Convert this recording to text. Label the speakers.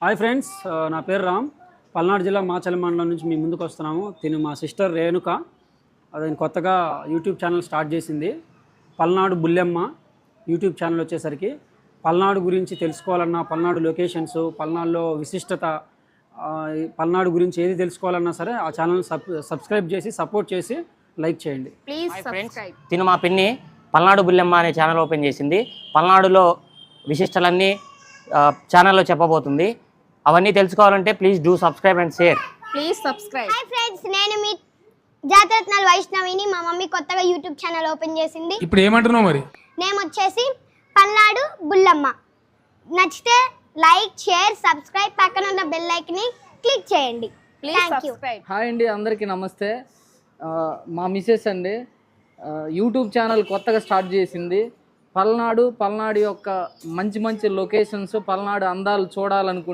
Speaker 1: Hi friends, నా పేరు రామ్. పల్నాడు జిల్లా మాచల్ మండలం నుంచి మీ ముందుకు వస్తున్నాము. తిను మా సిస్టర్ రేణుక. అది కొత్తగా యూట్యూబ్ ఛానల్ స్టార్ట్ చేసింది. పల్నాడు బుల్లెమ్మ యూట్యూబ్ ఛానల్ వచ్చేసరికి పల్నాడు గురించి తెలుసుకోవాలన్నా, పల్నాడు లొకేషన్స్, పల్నాడులో విశిష్టత, పల్నాడు గురించి ఏది తెలుసుకోవాలన్నా సరే ఆ ఛానల్ సబ్స్క్రైబ్ చేసి సపోర్ట్ చేసి లైక్ చేయండి.
Speaker 2: Please subscribe.
Speaker 3: తిను మా పిన్ని పల్నాడు బుల్లెమ్మ అనే ఛానల్ ఓపెన్ చేసింది. పల్నాడులో విశిష్టలన్నీ ఛానల్లో చెప్పబోతుంది. అవన్నీ తెలుసుకోవాలంటే please do subscribe and share.
Speaker 2: Please subscribe.
Speaker 4: Hi friends, నేను మీ జాతరత్నాల వైష్ణవిని. మా మమ్మీ కొత్తగా యూట్యూబ్ ఛానల్ ఓపెన్ చేసింది.
Speaker 5: ఇప్పుడు ఏమంటున్నావు మరి?
Speaker 4: నేమ్ వచ్చేసి పల్నాడు బుల్లమ్మ. నచ్చితే లైక్, షేర్, సబ్స్క్రైబ్, పక్కన ఉన్న బెల్ ఐకాన్ని క్లిక్ చేయండి.
Speaker 2: Please
Speaker 4: thank you.
Speaker 2: Subscribe.
Speaker 6: Hi అండి, అందరికీ నమస్తే. మా మిసెస్ అండి యూట్యూబ్ ఛానల్ కొత్తగా స్టార్ట్ చేసింది. పల్నాడు యొక్క మంచి మంచి లొకేషన్స్, పల్నాడు అందాలు చూడాలనుకుంటే